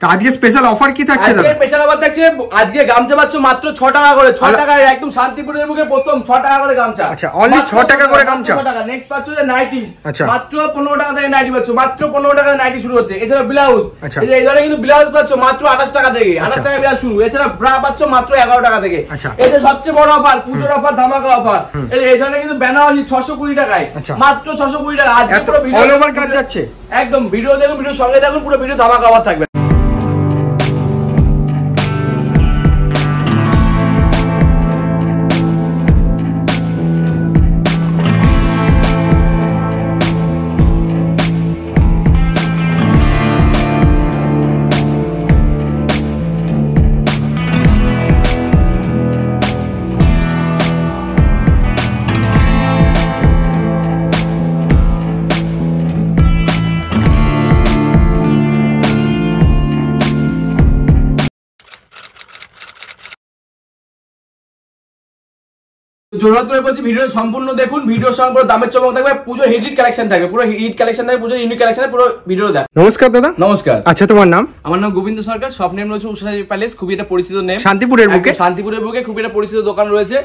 আজকে special offer কি থাকছে দাদা? আজকে স্পেশাল অফার থাকছে, আজকে গামছা পাচ্ছ মাত্র 6 টাকা করে। 6 টাকায় একদম শান্তিপুরের বুকে প্রথম 6 টাকা করে গামছা। আচ্ছা, অনলি 6 টাকা করে গামছা। 6 টাকা। নেক্সট পাচ্ছ যে নাইটি, আচ্ছা মাত্র 15 টাকা থেকে নাইটি পাচ্ছ, মাত্র 15 টাকা থেকে নাইটি শুরু হচ্ছে। এছাড়া ব্লাউজ, আচ্ছা এই ধরনের কিন্তু ব্লাউজ পাচ্ছ মাত্র 28 টাকা থেকে, 28 টাকা ব্লাউজ শুরু। এছাড়া ব্রা পাচ্ছ মাত্র 11 টাকা থেকে। আচ্ছা, এটা সবচেয়ে বড় অফার, পুজোর অফার, ধামাকা অফার। এই ধরনের কিন্তু বেনারসি 620 টাকায়, মাত্র 620 টাকা। আজকে পুরো ভিডিও অল ওভার কাজ যাচ্ছে, একদম ভিডিও দেখুন, ভিডিও সঙ্গে দেখুন, পুরো ভিডিও ধামাকা অফার থাকবে। জোরহাত করে বলছি, ভিডিও সম্পূর্ণ দেখুন, ভিডিও সঙ্গে পুরো দামের চমক থাকবে, পুজো হিট কালেকশন থাকবে, পুরো হিট কালেকশন থাকবে, পুজো ইউনিক কালেকশন, পুরো ভিডিও দেখ। নমস্কার দাদা। নমস্কার। আচ্ছা, তোমার নাম? আমার নাম গোবিন্দ সরকার, শপ নেম রয়েছে উষাশালী প্যালেস, খুবই একটা পরিচিত নেম, শান্তিপুরের বুকে। শান্তিপুরের বুকে খুবই একটা পরিচিত দোকান রয়েছে।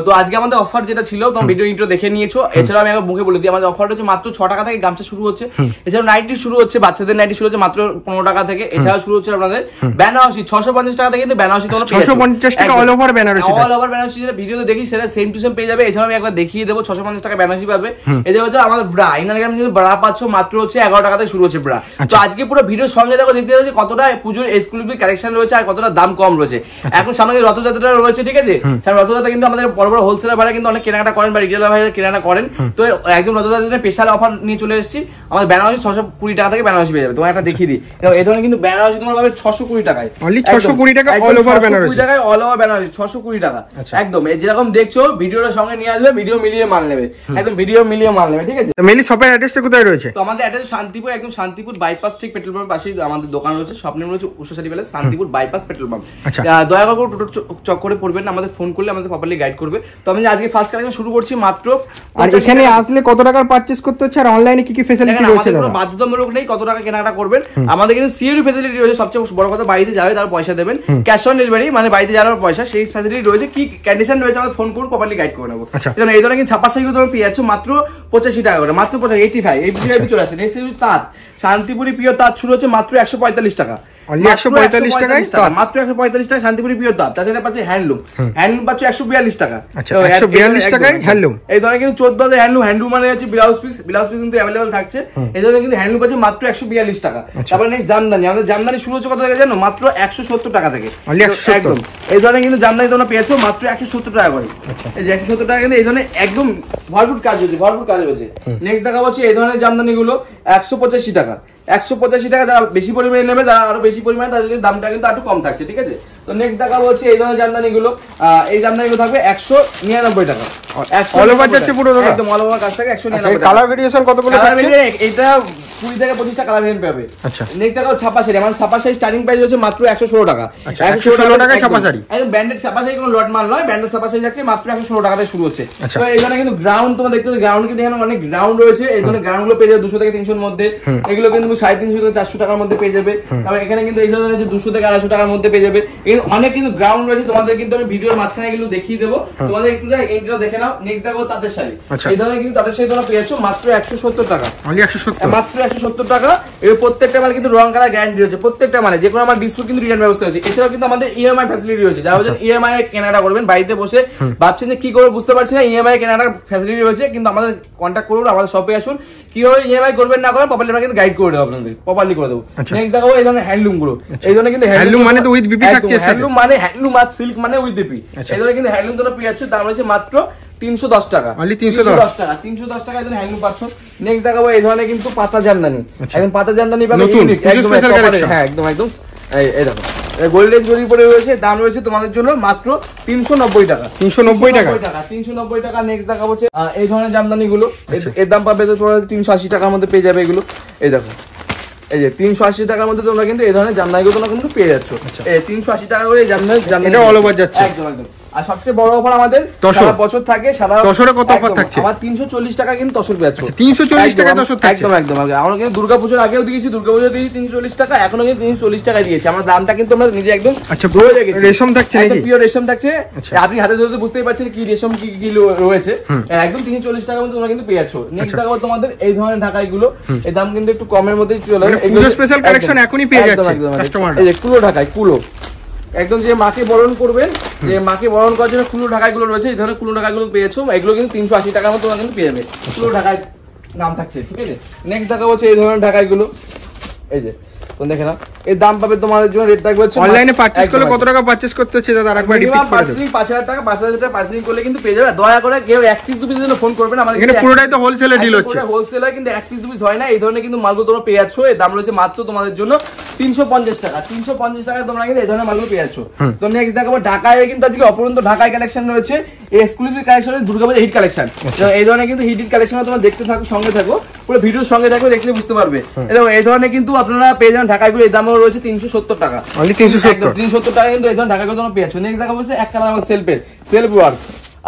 তো আজকে আমাদের অফার যেটা ছিল, তোমার ভিডিও ইন্ট্রো দেখে নিয়েছো। এছাড়া আমি মুখে বলে দিই, আমাদের অফার হচ্ছে মাত্র 6 টাকা থেকে গামছা শুরু হচ্ছে। এছাড়া নাইটি শুরু হচ্ছে, বাচ্চাদের নাইটি শুরু হচ্ছে মাত্র 15 টাকা থেকে। এছাড়া শুরু হচ্ছে আপনাদের বেনারসি 650 টাকা থেকে, কিন্তু বেনারসি তোমরা 650 টাকা all over Banarasi. All over Banarasi যেটা ভিডিওতে দেখি সেটা সেম টু সেম পেয়ে যাবে। এছাড়া আমি একবার দেখিয়ে দেবো, 650 টাকা বেনারসি পাবে। এদের হচ্ছে আমাদের ব্রা, ইনারগ্রাম কিন্তু ব্রা পাচ্ছ মাত্র হচ্ছে 11 টাকা থেকে শুরু হচ্ছে ব্রা। তো আজকে পুরো ভিডিওর সঙ্গে দেখো, দেখতে পাচ্ছি কতটা পুজোর এক্সক্লুসিভ কালেকশন রয়েছে আর কতটা দাম কম রয়েছে। এখন সামনে রথযাত্রা রয়েছে, ঠিক আছে? রথযাত্রা কিন্তু আমাদের বড় বড় হোলসেলার ভাইরা কিন্তু অনেক কেনাকাটা করেন বা রিটেলার ভাইরা কেনাকাটা করেন। তো একদম রথযাত্রার স্পেশাল অফার নিয়ে চলে এসেছি। আমাদের বেনারসি 620 টাকা থেকে বেনারসি পেয়ে যাবে। তোমার একটা দেখিয়ে দিই, এই ধরনের কিন্তু বেনারসি তোমার পাবে 620 টাকায়, অনলি 620 টাকা অল ওভার বেনারসি। 620 টাকায় অল ওভার বেনারসি 620 টাকা একদম। যেরকম দেখছো ভিডিওর সঙ্গে নিয়ে আসবে, ভিডিও মিলিয়ে মাল নেবে, একদম ভিডিও মিলিয়ে মাল নেবে, ঠিক আছে? মেইনলি শপের অ্যাড্রেসটা কোথায় রয়েছে? তো আমাদের অ্যাড্রেস শান্তিপুর, একদম শান্তিপুর বাইপাস, ঠিক পেট্রোল পাম্পের পাশেই আমাদের দোকান রয়েছে। শপ নেম রয়েছে Ushashali palace, Shantipur bypass petrol pump. দয়া করে টোটো চক করে পড়বেন না, আমাদের ফোন করলে আমাদের প্রপারলি গাইড করবে। তো আমি আজকে ফার্স্ট কালেকশন শুরু করছি মাত্র। আর এখানে আসলে কত টাকার পারচেজ করতে হচ্ছে আর অনলাইনে কি কি ফ্যাসিলিটি রয়েছে? কোনো বাধ্যতামূলক নেই কত টাকা কেনাকাটা করবেন, আমাদের কিন্তু সিওরি ফ্যাসিলিটি রয়েছে। সবচেয়ে বড় কথা, বাড়িতে যাবে তার পয়সা দেবেন, ক্যাশ অন ডেলিভারি, মানে বাড়িতে যাওয়ার পয়সা, সেই ফ্যাসিলিটি রয়েছে। কি কন্ডিশন রয়েছে আমাদের ফোন করুন, প্রপারলি গাইড করে নেবো। এই ধরনের কিন্তু ছাপা সাইকেল তোমরা পেয়ে যাচ্ছ মাত্র 85 টাকা করে, মাত্র 85 চলে আসছে। নেক্সট তাঁত, শান্তিপুরি পিওর তাঁত শুরু হচ্ছে মাত্র 145 টাকা, অনলি 145 টাকায় মাত্র 145 টাকা শান্তিপুরি পিওর তাঁত। তাছাড়া পাচ্ছে হ্যান্ডলুম, হ্যান্ডলুম পাচ্ছে 142 টাকা। আচ্ছা, 142 টাকায় হ্যান্ডলুম। এই ধরনের কিন্তু 14 হ্যান্ডলুম, হ্যান্ডলুম মানে হচ্ছে ব্লাউজ পিস, ব্লাউজ পিস কিন্তু অ্যাভেলেবল থাকছে। এই ধরনের কিন্তু হ্যান্ডলুম পাচ্ছে মাত্র 142 টাকা। তারপর নেক্সট জামদানি, আমাদের জামদানি শুরু হচ্ছে কত থেকে জানো? মাত্র 170 টাকা থেকে, একদম। এই ধরনের কিন্তু জামদানি তোমরা পেয়েছো মাত্র 170 টাকা করে। এই যে 170 টাকা কিন্তু এই ধরনের একদম ভরপুর কাজ হচ্ছে, ভরপুর কাজ হচ্ছে। নেক্সট দেখা হচ্ছে এই ধরনের জামদানি গুলো 185 টাকা, 185 টাকা। যারা বেশি পরিমাণে নেবে, যারা আরো বেশি পরিমাণে, তাদের দামটা কিন্তু একটু কম থাকছে, ঠিক আছে? তো নেক্সট দেখাবো হচ্ছে এই ধরনের জামদানি গুলো, এই জামদানি গুলো থাকবে 199 টাকা, অল ওভার যাচ্ছে পুরো একদম অল ওভার কাজ থাকে 199 টাকা। কালার ভেরিয়েশন কতগুলো থাকছে? এটা 20 থেকে 25 টা কালার ভেরিয়েন্ট পাবে। আচ্ছা, নেক্সট দেখাবো ছাপা শাড়ি, মানে ছাপা শাড়ি স্টার্টিং প্রাইস হচ্ছে মাত্র 116 টাকা। 116 টাকায় ছাপা শাড়ি, একদম ব্র্যান্ডেড ছাপা শাড়ি, কোনো লট মাল নয়, ব্র্যান্ডেড ছাপা শাড়ি যাচ্ছে মাত্র 116 টাকা থেকে শুরু হচ্ছে। তো এখানে কিন্তু গ্রাউন্ড তোমরা দেখতে পাচ্ছ, গ্রাউন্ড কিন্তু এখানে অনেক গ্রাউন্ড রয়েছে। এই ধরনের গ্রাউন্ড গুলো পেয়ে যাবে 200 থেকে 300 এর মধ্যে, এগুলো কিন্তু 350 থেকে 400 টাকার মধ্যে পেয়ে যাবে। তারপর এখানে কিন্তু এই ধরনের যে 200 থেকে 250 টাকার মধ্যে পেয়ে যাবে। এখানে অনেক কিন্তু গ্রাউন্ড রয়েছে, তোমাদের কিন্তু আমি ভিডিওর মাঝখানে এগুলো দেখিয়ে দেবো, তোমাদের একটু এইটা দেখে নাও। নেক্সট দেখো তাঁতের শাড়ি, এই ধরনের কিন্তু তাঁতের শাড়ি তোমরা পেয়েছো মাত্র 170 টাকা, অনলি 170, মাত্র 170 টাকা। এর প্রত্যেকটা মাল কিন্তু রং কালার গ্যারান্টি রয়েছে, প্রত্যেকটা মানে যে কোনো আমার ডিসপ্লে কিন্তু রিটার্ন ব্যবস্থা রয়েছে। এছাড়াও কিন্তু আমাদের ইএমআই ফ্যাসিলিটি রয়েছে, যারা বলছেন ইএমআই কেনাকাটা করবেন বাড়িতে বসে, ভাবছেন যে কি করে বুঝতে পারছি না, ইএমআই কেনাকাটার ফ্যাসিলিটি রয়েছে, কিন্তু আমাদের কন্ট্যাক্ট করুন, আমাদের শপে আসুন, কিভাবে ইএমআই করবেন না করেন প্রপারলি আমরা কিন্তু গাইড করে দেবো, আপনাদের প্রপারলি করে দেবো। নেক্সট দেখাবো এই ধরনের হ্যান্ডলুম গুলো, এই ধরনের কিন্তু হ্যান্ডলুম মানে তো উইথ বিপি থাকছে, হ্যান্ডলুম মানে হ্যান্ডলুম আর সিল্ক মানে উইথ বিপি। এই ধরনের কিন্তু হ্যান্ডলুম তোমরা পেয়ে যাচ্ছ, দাম রয়েছে মাত্র 310 টাকা, অনলি 310 টাকা, 310 টাকা এই ধরনের হ্যান্ডলুম পাচ্ছ। নেক্সট দেখাবো এই ধরনের কিন্তু পাতা জামদানি, একদম পাতা জামদানি পাবে, হ্যাঁ একদম একদম। এই দেখো গোল্ডেন জরি পরে রয়েছে, দাম রয়েছে তোমাদের জন্য মাত্র 390 টাকা, 390 টাকা, 390 টাকা। নেক্সট দেখা হচ্ছে এই ধরনের জামদানি গুলো, এর দাম পাবে 380 টাকার মধ্যে পেয়ে যাবে এগুলো। এই দেখো এই যে 380 টাকার মধ্যে তোমরা কিন্তু এই ধরনের জামদানি গুলো তোমরা কিন্তু পেয়ে যাচ্ছ। 380 টাকা করে জামদানি, এটা অল ওভার যাচ্ছে, একদম একদম। আর সবচেয়ে বড় অফার আমাদের সারা বছর থাকে। সারা তসরে কত অফার থাকছে? আমার 340 টাকা কিন্তু তসর পেয়েছো। 340 টাকা তসর থাকছে? একদম একদম। আমরা কিন্তু দুর্গাপূজার আগেও দিয়েছি, দুর্গাপূজা দিয়েছি 340 টাকা, এখনো কিন্তু 340 টাকা দিয়েছি। আমরা দামটা কিন্তু আমরা নিজে একদম ধরে রেখেছি। রেশম থাকছে নাকি? পিওর রেশম থাকছে। আপনি হাতে ধরে বুঝতেই পারছেন কি রেশম কি কি রয়েছে। একদম 340 টাকার মধ্যে তোমরা কিন্তু পেয়েছো। নেক্সট দেখাবো তোমাদের এই ধরনের ঢাকাইগুলো, এই দাম কিন্তু একটু কমের মধ্যে চলে আসে। এগুলো স্পেশাল কালেকশন এখনই পেয়ে যাচ্ছে কাস্টমার। এই যে কুলো ঢাকাই, কুলো একদম যে মাকে বরণ করবেন, যে মাকে বরণ করার জন্য কুলো ঢাকাইগুলো রয়েছে, এই ধরনের কুলো ঢাকাইগুলো পেয়েছো। এগুলো কিন্তু 380 টাকার মতো তোমরা কিন্তু পেয়ে যাবে। কুলো ঢাকাই নাম থাকছে, ঠিক আছে। নেক্সট দেখা হচ্ছে এই ধরনের ঢাকাইগুলো, এই যে তোমরা দেখে না, এর দাম পাবে তোমাদের জন্য রেট থাকবে হচ্ছে অনলাইনে পারচেজ করলে কত টাকা পারচেজ করতে হচ্ছে দাদা আরেকবার রিপিট করে দেন। 5000 টাকা, 5000 টাকা পার্সেলিং করলে কিন্তু পেয়ে যাবে। দয়া করে কেউ এক পিস দু পিসের জন্য ফোন করবেন, আমাদের এখানে পুরোটাই তো হোলসেলে ডিল হচ্ছে। হোলসেলার কিন্তু এক পিস দু পিস হয় না, এই ধরনের কিন্তু মালগুলো তোমরা পেয়ে যাচ্ছ। এর দাম রয়েছে মাত্র তোমাদের জন্য 350 টাকা। 350 টাকায় তোমরা কিন্তু এই ধরনের মালগুলো পেয়ে যাচ্ছ। তো নেক্সট দেখাবো ঢাকায় কিন্তু আজকে অপরন্ত ঢাকায় কালেকশন রয়েছে। Exclusive collection Durga Puja hit collection. এই ধরনের কিন্তু হিট কালেকশন তোমরা দেখতে থাকো, সঙ্গে থাকো, পুরো ভিডিওর সঙ্গে থাকো, দেখলে বুঝতে পারবে। এই ধরনের কিন্তু আপনারা পেয়ে যাবেন ঢাকাইগুলো। এই দাম রয়েছে 370 টাকা। 370 টাকা কিন্তু এই ধরনের ঢাকাইগুলো তোমরা পেয়ে যাচ্ছ। নেক্সট দেখা বলছে এক কালার আমার সেলফ ওয়ার্ক।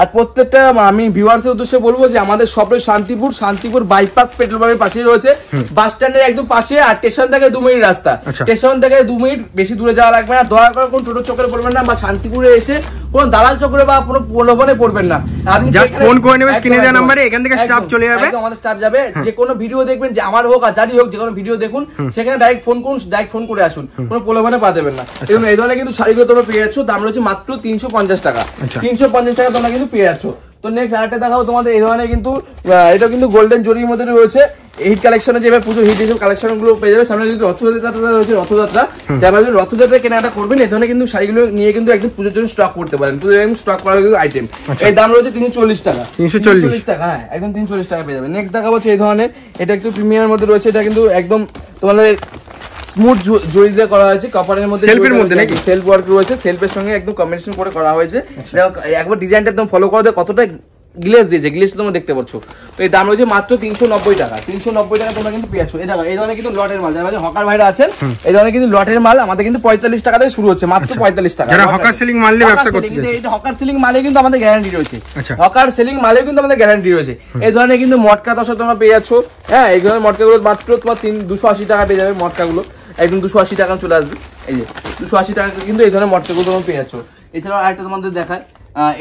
আর প্রত্যেকটা আমি ভিউয়ার্সের উদ্দেশ্যে বলবো যে আমাদের সব শান্তিপুর বাইপাস পেট্রোল পাম্পের পাশেই রয়েছে, বাস স্ট্যান্ডের একদম পাশে। আর স্টেশন থেকে 2 মিনিট রাস্তা, স্টেশন থেকে 2 মিনিট, বেশি দূরে যাওয়া লাগবে না। দয়া করে কোন টোটো চক্করে পড়বেন না, বা শান্তিপুরে এসে কোন দালাল চক্করে বা কোনো প্রলোভনে পড়বেন না। আপনি ফোন করে নেবেন স্ক্রিনে দেওয়া নম্বরে, এখান থেকে স্টাফ চলে যাবে, আমাদের স্টাফ যাবে। যে কোনো ভিডিও দেখবেন, যে আমার হোক আর যারই হোক, যে কোনো ভিডিও দেখুন, সেখানে ডাইরেক্ট ফোন করুন, ডাইরেক্ট ফোন করে আসুন, কোনো প্রলোভনে পা দেবেন না। এই ধরনের কিন্তু শাড়িগুলো তোমরা পেয়ে যাচ্ছ, দাম রয়েছে মাত্র 350 টাকা। 350 টাকা তোমরা কিন্তু পেয়ে যাচ্ছ। তো নেক্সট আরেকটা দেখাবো তোমাদের এই ধরনের কিন্তু, এটা কিন্তু গোল্ডেন জরির মধ্যে রয়েছে। হিট কালেকশনে যেভাবে পুজোর হিট এইসব কালেকশন গুলো পেয়ে যাবে। সামনে যদি রথযাত্রা রয়েছে, যারা যদি রথযাত্রা কেনাকাটা করবেন, এই ধরনের কিন্তু শাড়িগুলো নিয়ে কিন্তু একদম পুজোর জন্য স্টক করতে পারেন। পুজোর একদম স্টক করার কিন্তু আইটেম। এই দাম রয়েছে 340 টাকা। 340 টাকা, হ্যাঁ একদম 340 টাকা পেয়ে যাবে। নেক্সট দেখাবো হচ্ছে এই ধরনের, এটা একটু প্রিমিয়ামের মধ্যে রয়েছে। এটা কিন্তু একদম তোমাদের স্মুথ জড়ি দিয়ে করা হয়েছে, কাপড়ের মধ্যে, সেলফের মধ্যে নাকি সেলফ ওয়ার্ক রয়েছে, সেলফের সঙ্গে একদম কম্বিনেশন করে করা হয়েছে। একবার ডিজাইনটা একদম ফলো করে কতটা গ্লেজ দিয়েছে, গ্লেজ তোমরা দেখতে পাচ্ছ। তো এই দাম রয়েছে মাত্র 390 টাকা। 390 টাকা তোমরা কিন্তু পেয়ে যাচ্ছ। এই দেখো এই ধরনের কিন্তু লটের মাল, যারা হকার ভাইরা আছেন, এই ধরনের কিন্তু লটের মাল আমাদের কিন্তু 45 টাকা থেকে শুরু হচ্ছে, মাত্র 45 টাকা। যারা হকার সেলিং মাল নিয়ে ব্যবসা করতে চায়, এটা হকার সেলিং মালে কিন্তু আমাদের গ্যারান্টি রয়েছে। হকার সেলিং মালে কিন্তু আমাদের গ্যারান্টি রয়েছে। এই ধরনের কিন্তু মটকা তসর তোমরা পেয়ে যাচ্ছ। হ্যাঁ, এই ধরনের মটকাগুলো মাত্র তোমার 280 টাকা পেয়ে যাবে। মটকাগুলো একদম 280 টাকা চলে আসবে। এই যে 280 টাকা কিন্তু এই ধরনের মটকাগুলো তোমরা পেয়ে যাচ্ছ। এছাড়াও আরেকটা তোমাদের দেখায়,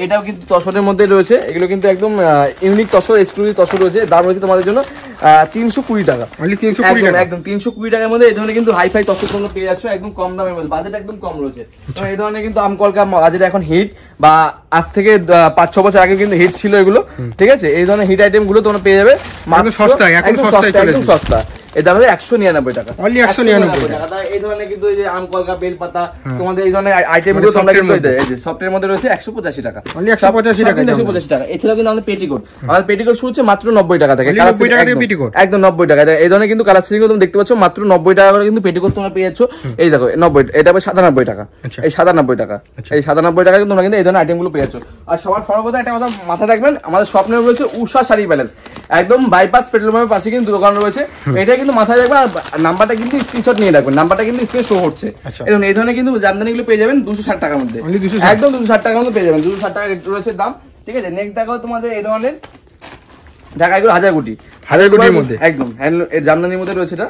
এটাও কিন্তু তসরের মধ্যে রয়েছে। এগুলো কিন্তু একদম ইউনিক তসর, এক্সক্লুসিভ তসর রয়েছে। দাম রয়েছে তোমাদের জন্য 320 টাকা। একদম 320 টাকার মধ্যে এই ধরনের কিন্তু হাইফাই তসর তোমরা পেয়ে যাচ্ছ, একদম কম দামের মধ্যে। বাজেট একদম কম রয়েছে। এই ধরনের কিন্তু আমকলকা বাজেট এখন হিট, বা আজ থেকে 5-6 বছর আগে কিন্তু হিট ছিল এগুলো, ঠিক আছে। এই ধরনের হিট আইটেম গুলো তোমরা পেয়ে যাবে মাত্র সস্তায়, একদম সস্তা। এই দাম 199 টাকা। 199 টাকা। এই ধরনের কিন্তু এই যে আম কলকা, বেল পাতা, তোমাদের এই ধরনের আইটেম গুলো তোমরা কিন্তু এই যে সফটের মধ্যে রয়েছে 185 টাকা। 185 টাকা। এছাড়াও কিন্তু আমাদের পেটিকোট, আমাদের পেটিকোট শুরু হচ্ছে মাত্র 90 টাকা থেকে। 90 টাকা থেকে পেটিকোট, একদম 90 টাকা। এই ধরনের কিন্তু কালার সিলিং তুমি দেখতে পাচ্ছ, মাত্র 90 টাকা করে কিন্তু পেটিকোট তোমরা পেয়ে যাচ্ছ। এই দেখো 90, এটা হবে 97 টাকা। এই 97 টাকা, এই 97 টাকা তোমরা কিন্তু এই ধরনের আইটেম গুলো পেয়ে যাচ্ছ। আর সবার সর্বদা একটা কথা মাথায় রাখবেন, আমাদের স্বপ্নে রয়েছে উষা শাড়ি প্যালেস, একদম বাইপাস পেট্রোল পাম্পের পাশে কিন্তু দোকান রয়েছে। এটা কিন্তু মাথায় রাখবেন, নাম্বারটা কিন্তু স্ক্রিনশট নিয়ে রাখবেন, নাম্বারটা কিন্তু স্ক্রিনে শো হচ্ছে। এই ধরনের কিন্তু জামদানিগুলো পেয়ে যাবেন 260 টাকার মধ্যে, একদম 260 টাকার মধ্যে পেয়ে যাবেন। 260 টাকা রয়েছে দাম, ঠিক আছে। নেক্সট দেখো তোমাদের এই ধরনের ঢাকাইগুলো হাজার কোটির মধ্যে, একদম জামদানির মধ্যে রয়েছে। এটা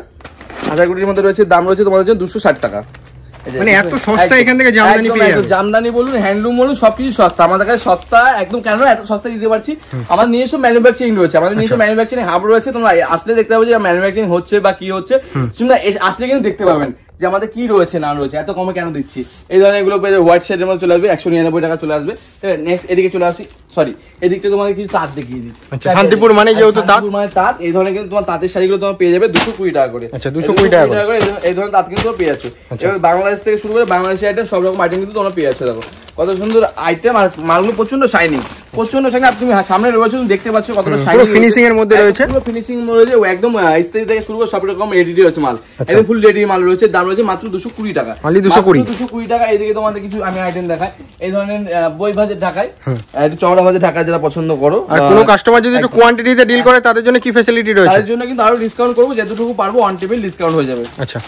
হাজার কোটির মধ্যে রয়েছে, দাম রয়েছে তোমাদের জন্য 260 টাকা। মানে এত সস্তা এখান থেকে জামদানি পেয়ে যাবেন। জামদানি বলুন, হ্যান্ডলুম বলুন, সবকিছু সস্তা আমাদের কাছে। সস্তা একদম, কেন এত সস্তা দিতে পারছি, আমাদের নিজস্ব ম্যানুফ্যাকচারিং রয়েছে, আমাদের নিজস্ব ম্যানুফ্যাকচারিং হাব রয়েছে। তোমরা আসলে দেখতে পাবে যে ম্যানুফ্যাকচারিং হচ্ছে বা কি হচ্ছে, তোমরা আসলে কিন্তু দেখতে পাবেন যে আমাদের কি রয়েছে না রয়েছে, এত কমে কেন দিচ্ছি। এই ধরনের এগুলো পেয়ে হোয়াইট শেডের মধ্যে চলে আসবে, 199 টাকা চলে আসবে। নেক্সট এদিকে চলে আসি, সরি এদিক থেকে তোমাদের কিছু তাঁত দেখিয়ে দিই। শান্তিপুর মানে যেহেতু তাঁত, এই ধরনের কিন্তু তোমার তাঁতের শাড়িগুলো তোমার পেয়ে যাবে 220 টাকা করে। 220 টাকা করে এই ধরনের তাঁত কিন্তু পেয়ে যাচ্ছে। বাংলাদেশ থেকে শুরু করে বাংলাদেশের আইটেম, সব রকম আইটেম কিন্তু তোমরা পেয়ে যাচ্ছে। দেখো কত সুন্দর আইটেম, আর মালগুলো প্রচন্ড শাইনিং, প্রচন্ড শাইনিং। তুমি সামনে রয়েছে, তুমি দেখতে পাচ্ছ কতটা শাইনিং, পুরো ফিনিশিং এর মধ্যে রয়েছে, পুরো ফিনিশিং রয়েছে একদম, ইস্ত্রি থেকে শুরু করে সব রকম রেডি রয়েছে মাল, একদম ফুল রেডি মাল রয়েছে। দাম রয়েছে মাত্র 220 টাকা, অনলি 220 টাকা। এইদিকে তোমাদের কিছু আমি আইটেম দেখাই, এই ধরনের বই ভাজের ঢাকায়, একটু চওড়া ভাজের ঢাকায় যারা পছন্দ করো। আর কোনো কাস্টমার যদি একটু কোয়ান্টিটিতে ডিল করে তাদের জন্য কি ফ্যাসিলিটি রয়েছে? তাদের জন্য কিন্তু আরো ডিসকাউন্ট করবো, যতটুকু পারবো অন টেবিল ডিসকাউন্ট হয়ে যাবে। আচ্ছা,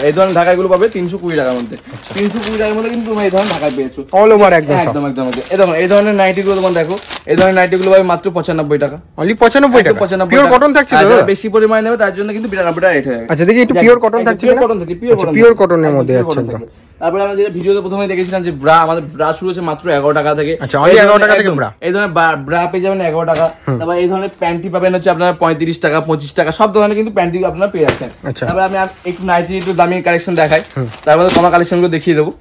এই ধরনের ঢাকাগুলো পাবে 320 টাকার মধ্যে, 320 টাকার মধ্যে কিন্তু তুমি এই ধরনের ঢাকায় পেয়েছো অল ওভার একদম একদম একদম। এই ধরনের নাইটিগুলো তোমার দেখো, এই ধরনের নাইটিগুলো পাবে মাত্র 95 টাকা, অনলি 95 টাকা। পিওর কটন থাকছে তো, বেশি পরিমাণে নেবে তার জন্য কিন্তু 92 টাকা রেট হয়ে যাবে। আচ্ছা, দেখি একটু পিওর কটন থাকছে, পিওর কটন থাকে, পিওর কটনের মধ্যে আছে একদম। তারপরে আমরা যেটা ভিডিওতে প্রথমে দেখেছিলাম যে ব্রা, আমাদের ব্রা শুরু হচ্ছে মাত্র 11 টাকা থেকে। আচ্ছা, অনলি 11 টাকা থেকে ব্রা। এই ধরনের ব্রা পেয়ে যাবেন 11 টাকা। তারপর এই ধরনের প্যান্টি পাবেন হচ্ছে আপনারা 35 টাকা, 25 টাকা, সব ধরনের কিন্তু প্যান্টি আপনারা পেয়ে যাচ্ছেন। তারপরে আমি একটু নাইটি একটু দামি কালেকশন দেখাই, তারপরে কমা কালেকশন গুলো দেখিয়ে দেবো।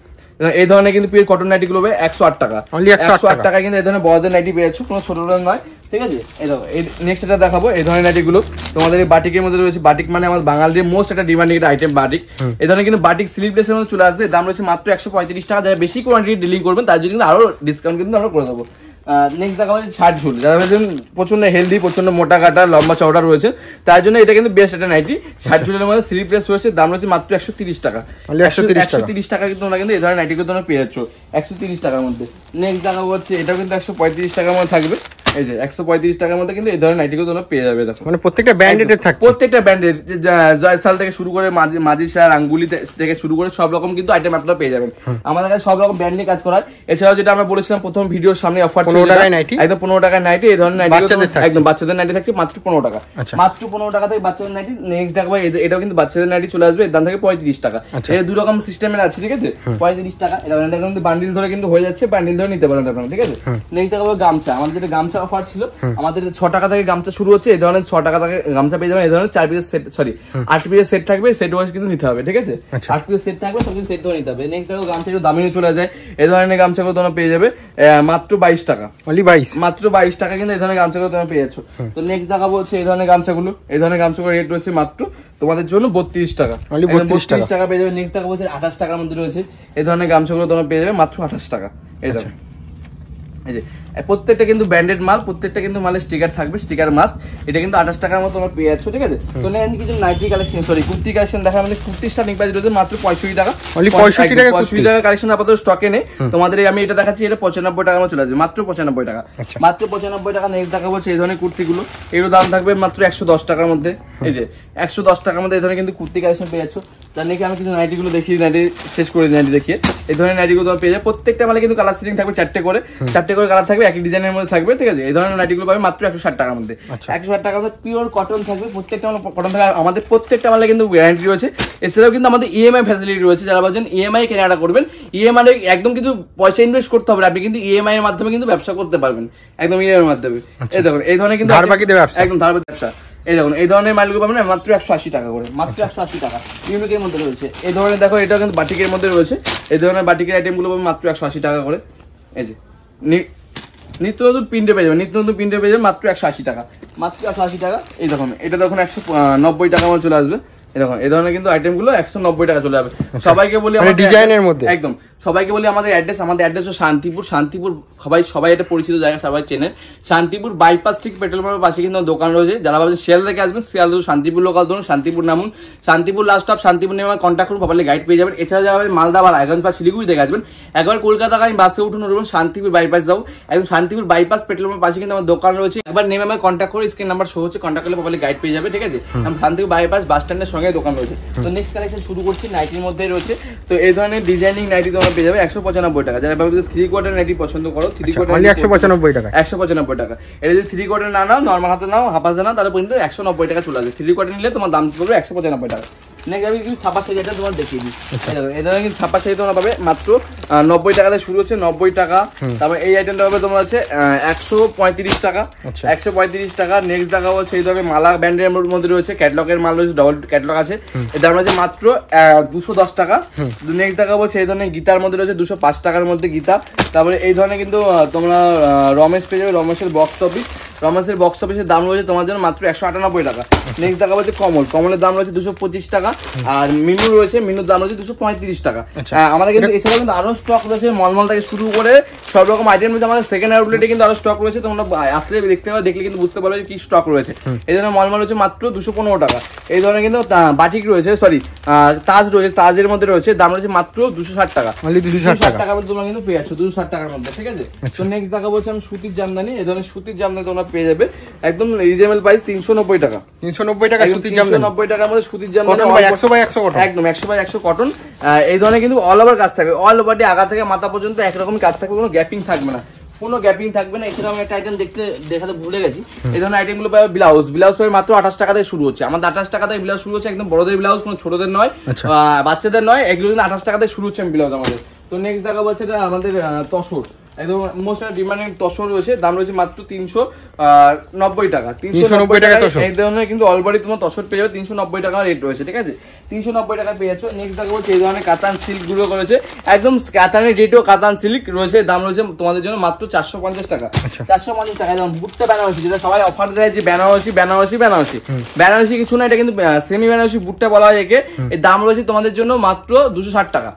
এই ধরনের কিন্তু পিওর কটন নাইটি গুলো 108 টাকা, 108 টাকা কিন্তু এই ধরনের বড়দের নাইটি পেয়েছো, কোনো ছোট নয়, ঠিক আছে। এই দেখো, এই নেক্সট এটা দেখাবো, এই ধরনের নাইটি গুলো তোমাদের এই বাটিকের মধ্যে রয়েছে। বাটিক মানে আমাদের বাঙালির মোস্ট একটা ডিমান্ডিং একটা আইটেম বাটিক। এই ধরনের কিন্তু বাটিক স্লিভলেসের মধ্যে চলে আসবে, দাম রয়েছে মাত্র 135 টাকা। যারা বেশি কোয়ান্টিটি ডিলিং করবেন তার জন্য কিন্তু আরো ডিসকাউন্ট কিন্তু আমরা করে দেবো। নেক্সট দেখা হচ্ছে শার্ট ঝুল, যারা প্রচন্ড হেলদি, প্রচন্ড মোটা কাটা, লম্বা চওড়া রয়েছে, তার জন্য এটা কিন্তু বেস্ট একটা নাইটি। শার্ট ঝুলের মধ্যে স্লিভলেস রয়েছে, দাম রয়েছে মাত্র 130 টাকা, 130 টাকা কিন্তু তোমরা কিন্তু এই ধরনের নাইটি তোমরা পেয়ে যাচ্ছ 130 টাকার মধ্যে। নেক্সট দেখা হচ্ছে এটাও কিন্তু 135 টাকার মধ্যে থাকবে, এই যে 135 টাকার মধ্যে কিন্তু এই ধরনের নাইটিগুলো তোমরা পেয়ে যাবে। দেখো, মানে প্রত্যেকটা ব্র্যান্ডেড থাকছে, প্রত্যেকটা ব্র্যান্ডের, জয়সাল থেকে শুরু করে মাজিসার, আঙ্গুলি থেকে শুরু করে সব রকম কিন্তু আইটেম আপনারা পেয়ে যাবেন। আমাদের কাছে সব রকম ব্র্যান্ড নিয়ে কাজ করার। এছাড়াও যেটা আমরা বলেছিলাম প্রথম ভিডিওর সামনে অফার ছিল, 15 টাকায় নাইটি, একদম 15 টাকার নাইটি। এই ধরনের নাইটি একদম বাচ্চাদের নাইটি থাকছে মাত্র 15 টাকা, মাত্র 15 টাকা থেকে বাচ্চাদের নাইটি। নেক্সট দেখো এটাও কিন্তু বাচ্চাদের নাইটি চলে আসবে, এর দাম থাকে 35 টাকা। এই দুই রকম সিস্টেমের আছে, ঠিক আছে, 35 টাকা। এটা কিন্তু বান্ডিল ধরে কিন্তু হয়ে যাচ্ছে, বান্ডিল ধরে নিতে পারেন আপনারা, ঠিক আছে। নেক্সট দেখো গামছা, আমাদের যেটা গামছা অফার ছিল, আমাদের 6 টাকা থেকে গামছা শুরু হচ্ছে। এই ধরনের 6 টাকা থেকে গামছা পেয়ে যাবেন। এই ধরনের 4 পিসের সেট, সরি 8 পিসের সেট থাকবে, সেট ওয়াইজ কিন্তু নিতে হবে, ঠিক আছে। 8 পিসের সেট থাকবে, সব কিছু সেট ধরে নিতে হবে। নেক্সট দেখো গামছা একটু দামি চলে যায়, এই ধরনের গামছাগুলো তোমরা পেয়ে যাবে মাত্র 22 টাকা, অনলি 22, মাত্র 22 টাকা কিন্তু এই ধরনের গামছাগুলো তোমরা পেয়ে যাচ্ছ। তো নেক্সট দেখাবো হচ্ছে এই ধরনের গামছাগুলো, এই ধরনের গামছাগুলো রেট রয়েছে মাত্র তোমাদের জন্য 32 টাকা, অনলি 32 টাকা পেয়ে যাবে। নেক্সট দেখাবো হচ্ছে 28 টাকার মধ্যে রয়েছে, এই ধরনের গামছাগুলো তোমরা পেয়ে যাবে মাত্র 28 টাকা। এই দেখো, এই যে প্রত্যেকটা কিন্তু ব্র্যান্ডেড মাল, প্রত্যেকটা কিন্তু মালের স্টিকার থাকবে, স্টিকার মাস্ক। এটা কিন্তু 28 টাকার মতো তোমরা পেয়ে যাচ্ছ, ঠিক আছে। তো আমি কিছু nighty collection, sorry kurti collection দেখা, আমাদের কুর্তি স্টার্টিং প্রাইস রয়েছে মাত্র 65 টাকা, 65 টাকা কালেকশন আপাতত স্টকে নেই তোমাদের। আমি এটা দেখাচ্ছি, এটা 95 টাকার মতো চলে আসবে, মাত্র 95 টাকা, মাত্র 95 টাকা। নেক্সট দেখা হচ্ছে এই ধরনের কুর্তিগুলো, এগুলো দাম থাকবে মাত্র 110 টাকার মধ্যে। এই যে 110 টাকার মধ্যে এই ধরনের কিন্তু কুর্তি কালেকশন পেয়ে যাচ্ছ। তার নাকি আমি কিছু নাইটিগুলো দেখিয়ে, নাইটি শেষ করে নাইটি দেখিয়ে, এই ধরনের নাইটিগুলো তোমরা পেয়ে যাবে। প্রত্যেকটা মালে কিন্তু কালার সেটিং থাকবে, 4টে করে কালার থাকবে, একই ডিজাইনের মধ্যে থাকবে, ঠিক আছে। এই ধরনের নাইটিগুলো পাবে মাত্র 160 টাকার মধ্যে, 160 টাকার মধ্যে পিওর কটন থাকবে, প্রত্যেকটা মালে কটন থাকবে। আমাদের প্রত্যেকটা মালে কিন্তু গ্যারান্টি রয়েছে। এছাড়াও কিন্তু আমাদের ইএমআই ফ্যাসিলিটি রয়েছে, যারা ভাবছেন ইএমআই কেনাকাটা করবেন, ইএমআই একদম কিন্তু পয়সা ইনভেস্ট করতে হবে, আপনি কিন্তু ইএমআই এর মাধ্যমে কিন্তু ব্যবসা করতে পারবেন, একদম ইএমআই এর মাধ্যমে। এই দেখুন, এই ধরনের কিন্তু একদম ধারবাকি ব্যবসা। এই দেখুন, এই ধরনের মালগুলো পাবেন মাত্র 180 টাকা করে, মাত্র 180 টাকা ইউনিকের মধ্যে রয়েছে। এই ধরনের দেখো, এটা কিন্তু বাটিকের মধ্যে রয়েছে, এই ধরনের বাটিকের আইটেমগুলো পাবেন মাত্র 180 টাকা করে। এই যে নিত্য নতুন প্রিন্টে পেয়ে যাবেন, নিত্য নতুন প্রিন্টে পেয়ে যাবেন মাত্র 180 টাকা, মাত্র 180 টাকা। এই দেখুন, এটা দেখুন 190 টাকা মতো চলে আসবে। দেখুন, এই ধরনের কিন্তু আইটেমগুলো 190 টাকা চলে যাবে। সবাইকে বলি ডিজাইনের মধ্যে, একদম সবাইকে বলি আমাদের অ্যাড্রেস, আমাদের অ্যাড্রেস হচ্ছে শান্তিপুর। শান্তিপুর সবাই এটা পরিচিত জায়গা, সবাই চেনে। শান্তিপুর বাইপাস ঠিক পেট্রোল পাম্পের পাশে কিন্তু দোকান রয়েছে। যারা ভাবছেন শিয়াল থেকে আসবেন, শিয়াল শান্তিপুর লোকাল ধরুন, শান্তিপুর নামুন, শান্তিপুর লাস্ট স্টপ, শান্তিপুর নেমে কন্ট্যাক্ট করুন, প্রপারলি গাইড পেয়ে যাবেন। এছাড়া যারা মালদা বা রায়গঞ্জ বা শিলিগুড়ি থেকে আসবেন, একবার কলকাতা আমি বাসে উঠুন, শান্তিপুর বাইপাস যাও, একদম শান্তিপুর বাইপাস পেট্রোল পাম্পের পাশে কিন্তু আমার দোকান রয়েছে। একবার নেমে আমার কন্ট্যাক্ট করে, স্ক্রিন নাম্বার শো হচ্ছে, কন্ট্যাক্ট করলে প্রপারলি গাইড পেয়ে যাবে, ঠিক আছে। শান্তিপুর বাইপাস বাস স্ট্যান্ডের সঙ্গে দোকান রয়েছে। তো নেক্সট কালেকশন শুরু করছি, নাইটির মধ্যে রয়েছে। তো এই ধরনের ডিজাইনিং নাইটি তোমরা পেয়ে যাবে 195 টাকা। যারা ভাবে 3 কোয়ার্টার নাইটি পছন্দ করো, 3 কোয়ার্টার 195 টাকা, 195 টাকা। এটা যদি 3 কোয়ার্টার না নাও, নরমাল হাতে নাও, হাফ হাতে নাও, তাহলে পর্যন্ত 190 টাকা চলে আসবে। 3 কোয়ার্টার নিলে তোমার দাম পড়বে 195 টাকা। নেক্সট আমি কিছু ছাপা শাড়ি এটা তোমার দেখিয়ে দিই। এটা কিন্তু ছাপা শাড়ি তোমরা পাবে মাত্র 90 টাকা থেকে শুরু হচ্ছে, 90 টাকা। তারপর এই আইটেমটা পাবে তোমার হচ্ছে 135 টাকা, 135 টাকা। নেক্সট দেখা হচ্ছে এই ধরনের মালা ব্র্যান্ডের মধ্যে রয়েছে, ক্যাটলগের মাল রয়েছে, ডবল ক্যাটলগ আছে, এর দাম রয়েছে মাত্র 210 টাকা। নেক্সট দেখা হচ্ছে এই ধরনের গীতার মধ্যে রয়েছে 205 টাকার মধ্যে গীতা। তারপরে এই ধরনের কিন্তু তোমরা রমেশ পেয়ে যাবে, রমেশের বক্স অফিস, রমেশের বক্স অফিসের দাম রয়েছে তোমার জন্য মাত্র 198 টাকা। নেক্সট দেখা হচ্ছে কমল, কমলের দাম রয়েছে 225 টাকা। আর মিনু রয়েছে, মিনুর দাম রয়েছে 235 টাকা। আমাদের কিন্তু এছাড়াও কিন্তু আরো স্টক রয়েছে, মলমল থেকে শুরু করে সব রকম আইটেম রয়েছে আমাদের সেকেন্ড আউটলেটে কিন্তু আরো স্টক রয়েছে। তোমরা আসলে দেখতে পাবে, দেখলে কিন্তু বুঝতে পারবে কি স্টক রয়েছে। এই ধরনের মলমল রয়েছে মাত্র 215 টাকা। এই ধরনের কিন্তু বাটিক রয়েছে, সরি তাজ রয়েছে, তাজের মধ্যে রয়েছে দাম রয়েছে মাত্র 260 টাকা। 260 টাকা তোমরা কিন্তু পেয়ে যাচ্ছ 260 টাকার মধ্যে, ঠিক আছে। তো নেক্সট দেখা বলছি আমি সুতির জামদানি। এই ধরনের সুতির জামদানি তোমরা পেয়ে যাবে একদম রিজনেবল প্রাইস 390 টাকা। 390 টাকা সুতির জামদানি, 390 টাকার মধ্যে সুতির জামদানি 100/100 কটন, একদম 100/100 কটন। এই ধরনের কিন্তু অল ওভার কাজ থাকবে, অল ওভার আগা থেকে মাথা পর্যন্ত একরকমই কাজ থাকবে, কোনো গ্যাপিং থাকবে না, কোনো গ্যাপিং থাকবে না। এছাড়া আমি একটা আইটেম দেখাতে ভুলে গেছি। এই ধরনের আইটেম গুলো পাবে ব্লাউজ, ব্লাউজ পাবে মাত্র 28 টাকা থেকে শুরু হচ্ছে। আমাদের 28 টাকা থেকে ব্লাউজ শুরু হচ্ছে, একদম বড়দের ব্লাউজ, কোনো ছোটদের নয়, বাচ্চাদের নয়, এগুলো কিন্তু 28 টাকা থেকে শুরু হচ্ছে ব্লাউজ আমাদের। তো নেক্সট দেখা বলছে এটা আমাদের তসর, একদম মোস্ট ডিমান্ডিং তসর রয়েছে, দাম রয়েছে মাত্র 390 টাকা। 390 টাকা এই ধরনের কিন্তু অলরেডি তোমার তসর পেয়ে যাবে 390 টাকা রেট রয়েছে, ঠিক আছে। 390 টাকা পেয়ে যাচ্ছ। নেক্সট দেখা বলছে এই ধরনের কাতান সিল্ক গুলো করেছে, একদম কাতানের রেটও কাতান সিল্ক রয়েছে, দাম রয়েছে তোমাদের জন্য মাত্র 450 টাকা। 450 টাকা একদম বুটটা বেনারসি, যেটা সবাই অফার দেয় যে বেনারসি বেনারসি বেনারসি, বেনারসি কিছু না, এটা কিন্তু সেমি বেনারসি বুটটা বলা হয় একে। এর দাম রয়েছে তোমাদের জন্য মাত্র 260 টাকা,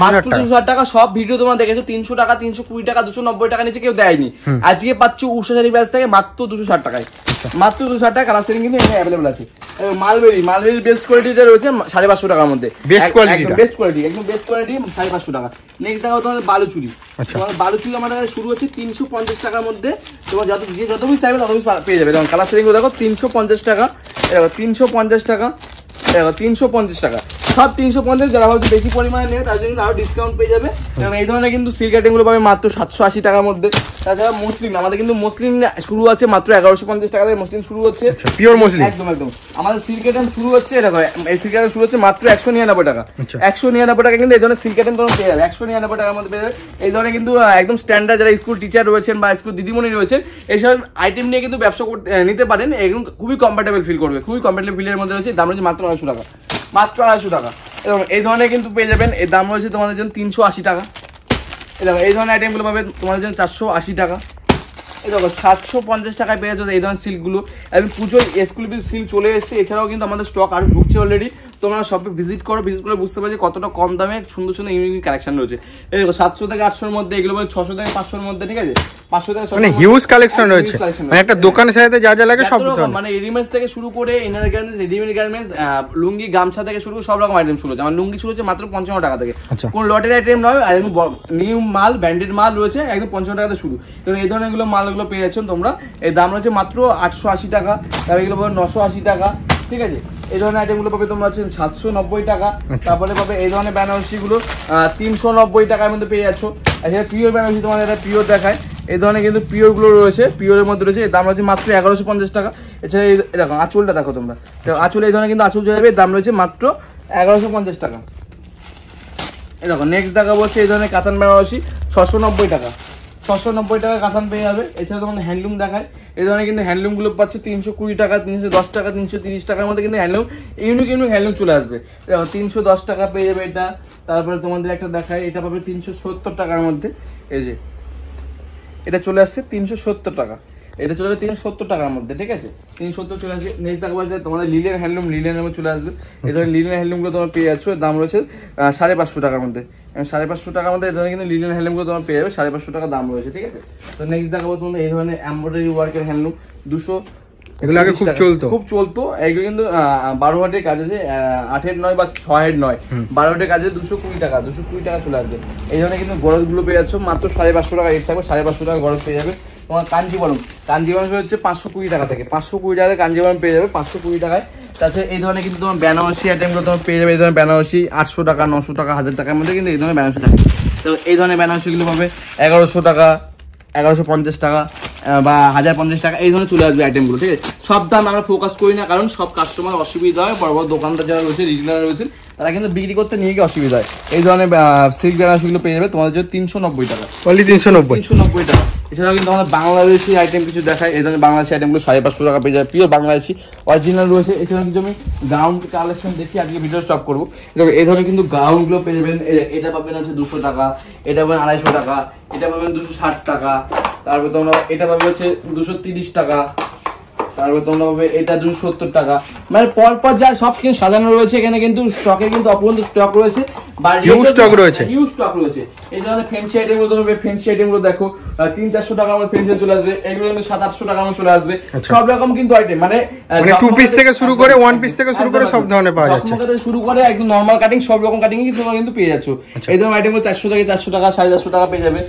মাত্র 260 টাকা। সব ভিডিও তোমরা দেখেছো 300 টাকা, 320 টাকা, 290 টাকা নিচে কেউ দেয়নি। আজকে পাচ্ছ উষা শাড়ি ব্যাস থেকে মাত্র 260 টাকায়, মাত্র 260 টাকা। কালার সেটিং কিন্তু এখানে অ্যাভেলেবল আছে। মালবেরির বেস্ট কোয়ালিটিটা রয়েছে 550 টাকার মধ্যে, বেস্ট কোয়ালিটি, বেস্ট কোয়ালিটি, একদম বেস্ট কোয়ালিটি 550 টাকা। নেক্সট দেখা তোমাদের বালুচুরি। তোমাদের বালুচুরি আমাদের কাছে শুরু হচ্ছে 350 টাকার মধ্যে। তোমার যত পিস চাইবে তত পিস পেয়ে যাবে। যেমন কালার সেটিং গুলো দেখো 350 টাকা, 350 টাকা, 350 টাকা, সব 350। যারা ভাবছে বেশি পরিমাণে নেবে তার জন্য আরো ডিসকাউন্ট পেয়ে যাবে। এবং এই ধরনের কিন্তু সিল্ক আইটেম গুলো পাবে মাত্র 780 টাকার মধ্যে। তাছাড়া মুসলিম, আমাদের কিন্তু মুসলিম শুরু আছে মাত্র 1150 টাকা থেকে মুসলিম শুরু হচ্ছে, পিওর মুসলিম, একদম একদম। আমাদের সিল্ক আইটেম শুরু হচ্ছে, দেখো এই সিল্ক আইটেম শুরু হচ্ছে মাত্র 199 টাকা। 199 টাকা কিন্তু এই ধরনের সিল্ক আইটেম তোমরা পেয়ে যাবে, 199 টাকার মধ্যে পেয়ে যাবে। এই ধরনের কিন্তু একদম স্ট্যান্ডার্ড যারা স্কুল টিচার রয়েছেন বা স্কুল দিদিমণি রয়েছেন, এইসব আইটেম নিয়ে কিন্তু ব্যবসা করতে নিতে পারেন। এগুলো খুবই কমফর্টেবল ফিল করবে, খুবই কমফর্টেবল ফিলের মধ্যে রয়েছে। দাম রয়েছে মাত্র 250 টাকা, মাত্র 250 টাকা। এবং এই ধরনের কিন্তু পেয়ে যাবেন, এর দাম রয়েছে তোমাদের জন্য 380 টাকা। এই ধরনের আইটেমগুলো পাবে তোমাদের জন্য 480 টাকা। এই দেখো 750 টাকায় পেয়ে যাচ্ছে এই ধরনের সিল্কগুলো। এবং পুজোর এক্সক্লুসিভ সিল্ক চলে এসেছে, এছাড়াও কিন্তু আমাদের স্টক আরো ঢুকছে অলরেডি। তোমরা শপে ভিজিট করো, ভিজিট করে বুঝতে পারবে কতটা কম দামে সুন্দর সুন্দর ইউনিক কালেকশন রয়েছে। এই দেখো 700 থেকে 800-র মধ্যে, এগুলো 600 থেকে 500-র মধ্যে, ঠিক আছে। 500 থেকে 600 মানে হিউজ কালেকশন রয়েছে, মানে একটা দোকানের সাথে যা যা লাগে সব রকম, মানে রেডিমেড থেকে শুরু করে ইনার গার্মেন্টস, রেডিমেড গার্মেন্টস, লুঙ্গি গামছা থেকে শুরু করে সব রকম আইটেম শুরু হচ্ছে। আমার লুঙ্গি শুরু হচ্ছে মাত্র 55 টাকা থেকে, কোন লটের আইটেম নয়, একদম নিউ মাল, ব্র্যান্ডেড মাল রয়েছে, একদম 55 টাকা থেকে শুরু। তো এই ধরনের এগুলো মালগুলো পেয়ে যাচ্ছেন তোমরা। এর দাম রয়েছে মাত্র 880 টাকা, তারপরে এগুলো পাবে 980 টাকা, ঠিক আছে। এই ধরনের আইটেমগুলো পাবে তোমরা হচ্ছে 790 টাকা। তারপরে পাবে এই ধরনের বেনারসিগুলো 390 টাকার মধ্যে পেয়ে যাচ্ছ। এছাড়া পিওর বেনারসি তোমাদের একটা পিওর দেখায়, এই ধরনের কিন্তু পিওরগুলো রয়েছে, পিওরের মধ্যে রয়েছে। এর দাম রয়েছে মাত্র 1150 টাকা। এছাড়া এই দেখো আঁচলটা দেখো তোমরা, আঁচল এই ধরনের কিন্তু আঁচল চলে যাবে, দাম রয়েছে মাত্র 1150 টাকা। এই দেখো নেক্সট দেখা বলছে এই ধরনের কাতান বেনারসি 690 টাকা, 690 টাকা কাতান পেয়ে যাবে। এছাড়া তোমাদের হ্যান্ডলুম দেখায়, এই ধরনের কিন্তু হ্যান্ডলুমগুলো পাচ্ছে 320 টাকা, 310 টাকা, 330 টাকার মধ্যে কিন্তু হ্যান্ডলুম, ইউনিক ইউনিক হ্যান্ডলুম চলে আসবে। দেখো 310 টাকা পেয়ে যাবে এটা। তারপরে তোমাদের একটা দেখায়, এটা পাবে 370 টাকার মধ্যে। এই যে এটা চলে আসছে 370 টাকা, এটা চলে আসবে 370 টাকার মধ্যে, ঠিক আছে। 370 চলে আসবে। নেক্সট দেখা যাচ্ছে তোমাদের লিলেন হ্যান্ডলুম, লিলেনের মধ্যে চলে আসবে। এই ধরনের লিলেন হ্যান্ডলুমগুলো তোমরা পেয়ে যাচ্ছ, দাম রয়েছে 550 টাকার মধ্যে। 550 টাকার মধ্যে এই ধরনের কিন্তু লিলেন হ্যান্ডলুমগুলো তোমরা পেয়ে যাবে, 550 টাকা দাম রয়েছে, ঠিক আছে। তো নেক্সট দেখাবো তোমাদের এই ধরনের এমব্রয়ডারি ওয়ার্কের হ্যান্ডলুম 200, এগুলো আগে খুব চলতো। এগুলো কিন্তু 12 হাতের কাজ আছে, 8 হেড নয় বা 6 হেড নয়, 12 হাতের কাজে 220 টাকা, 220 টাকা চলে আসবে। এই ধরনের কিন্তু গরজগুলো পেয়ে যাচ্ছ মাত্র 550 টাকা রেট থাকবে, 550 টাকা গরজ পেয়ে যাবে। তোমার কাঞ্জিবরম হচ্ছে 520 টাকা থেকে, 520 টাকায় কাঞ্জিবরম পেয়ে যাবে 520 টাকায়। তাছাড়া এই ধরনের কিন্তু তোমার বেনারসি আইটেমগুলো তোমার পেয়ে যাবে। এই ধরনের বেনারসি 800 টাকা, 900 টাকা, 1000 টাকার মধ্যে কিন্তু এই ধরনের বেনারসি থাকে। তো এই ধরনের বেনারসিগুলো পাবে 1100 টাকা, 1150 টাকা বা 1050 টাকা, এই ধরনের চলে আসবে আইটেমগুলো, ঠিক আছে। সব দাম আমরা ফোকাস করি না, কারণ সব কাস্টমার অসুবিধা হয়, বড় বড় দোকানদার যারা রয়েছে, রিটেলার রয়েছেন, তারা কিন্তু বিক্রি করতে নিয়ে গিয়ে অসুবিধা হয়। এই ধরনের সিল্ক বেনারসিগুলো পেয়ে যাবে তোমাদের জন্য 390 টাকা, 390 টাকা। এছাড়াও কিন্তু আমাদের বাংলাদেশি আইটেম কিছু দেখায়, এই ধরনের বাংলাদেশি আইটেমগুলো 550 টাকা পেয়ে যাবে, পিওর বাংলাদেশি অরিজিনাল রয়েছে। এছাড়াও কিন্তু আমি গাউন কালেকশন দেখি, আজকে ভিডিও স্টপ করবো। এই ধরনের কিন্তু গাউনগুলো পেয়ে যাবেন। এটা পাবেন হচ্ছে 200 টাকা, এটা পাবেন 250 টাকা, এটা পাবেন 260 টাকা, তারপর তোমরা এটা পাবে হচ্ছে 230 টাকা, তারপর তোমরা পাবে এটা 270 টাকা। মানে পরপর যা সব কিন্তু সাজানো রয়েছে এখানে, কিন্তু স্টকে কিন্তু অপূর্ণ স্টক রয়েছে, হিউজ স্টক রয়েছে, হিউজ স্টক রয়েছে। এই ধরনের ফ্যান্সি আইটেম গুলো তোমরা ফ্যান্সি আইটেম গুলো দেখো 300-400 টাকার মধ্যে ফ্যান্সি চলে আসবে, এগুলো কিন্তু 700-800 টাকার মধ্যে চলে আসবে। সব রকম কিন্তু আইটেম মানে 2 পিস থেকে শুরু করে 1 পিস থেকে শুরু করে সব ধরনের পাওয়া যাচ্ছে, শুরু করে একদম নরমাল কাটিং সব রকম কাটিং কিন্তু তোমরা কিন্তু পেয়ে যাচ্ছ। এই ধরনের আইটেম গুলো 400 থেকে 400 টাকা 450 টাকা পেয়ে যাবে।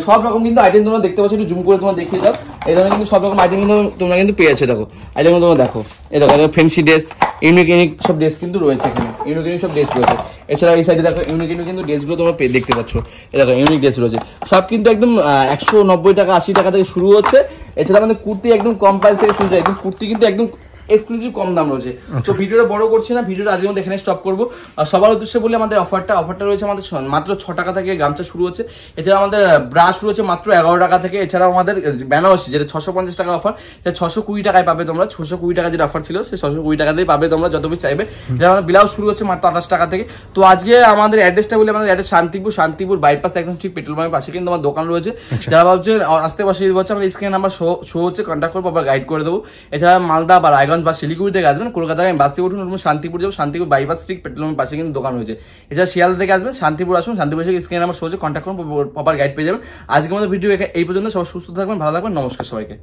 সব রকম কিন্তু আইটেম তোমরা দেখতে পাচ্ছ, একটু জুম করে তোমরা দেখিয়ে দাও। এই ধরনের কিন্তু সব রকম আইটেম কিন্তু তোমরা কিন্তু পেয়ে যাচ্ছ। দেখো আইটেম তোমরা দেখো, এই দেখো ফ্যান্সি ড্রেস, ইউনিক ইউনিক সব ড্রেস কিন্তু রয়েছে এখানে, ইউনিক ইউনিক সব ড্রেস রয়েছে। এছাড়া এই সাইডে দেখো ইউনিক ইউনিক কিন্তু ড্রেসগুলো তোমরা দেখতে পাচ্ছ, এই দেখো ইউনিক ড্রেস রয়েছে। সব কিন্তু একদম 190 টাকা 80 টাকা থেকে শুরু হচ্ছে। এছাড়া আমাদের কুর্তি একদম কম প্রাইস থেকে শুরু হয়, একদম কুর্তি কিন্তু একদম এক্সক্লুসিভ কম দাম রয়েছে। তো ভিডিওটা বড় করছি না, ভিডিওটা আজকের মধ্যে এখানে স্টপ করবো। আর সবার উদ্দেশ্যে বলে আমাদের অফারটা রয়েছে আমাদের মাত্র 6 টাকা থেকে গামছা শুরু হচ্ছে। এছাড়া আমাদের ব্রাশ রয়েছে মাত্র 11 টাকা থেকে। এছাড়াও আমাদের বেনারসি যেটা 650 টাকা অফার, সেটা 620 টাকায় পাবে তোমরা। 620 টাকা যেটা অফার ছিল সেই 620 টাকাতেই পাবে তোমরা যত পিস চাইবে। যেটা আমাদের ব্লাউজ শুরু হচ্ছে মাত্র 28 টাকা থেকে। তো আজকে আমাদের অ্যাড্রেসটা বলে, আমাদের অ্যাড্রেস শান্তিপুর বাইপাস একদম ঠিক পেট্রোল পাম্পের পাশে কিন্তু আমার দোকান রয়েছে। যারা ভাবছে আসতে পাশে হচ্ছে আমাদের স্ক্রিনে নাম্বার শো হচ্ছে, কন্ট্যাক্ট করবো, আবার গাইড করে দেবো। এছাড়া মালদা বা রায়গঞ্জ বা শিলিগুড়ি থেকে আসবেন, কলকাতায় বাসে উঠুন, শান্তিপুর যাবো, শান্তিপুর বাইপাস স্ট্রিট পেট্রোল পাম্পের পাশে কিন্তু দোকান রয়েছে। এছাড়া শিয়ালদা থেকে আসবেন, শান্তিপুর আসুন, শান্তিপুর এসে স্ক্রিনে নাম্বার শো হচ্ছে, কন্ট্যাক্ট করুন, প্রপার গাইড পেয়ে যাবেন। আজকের মধ্যে ভিডিও এই পর্যন্ত। সবাই সুস্থ থাকবেন, ভালো থাকবেন, নমস্কার সবাইকে।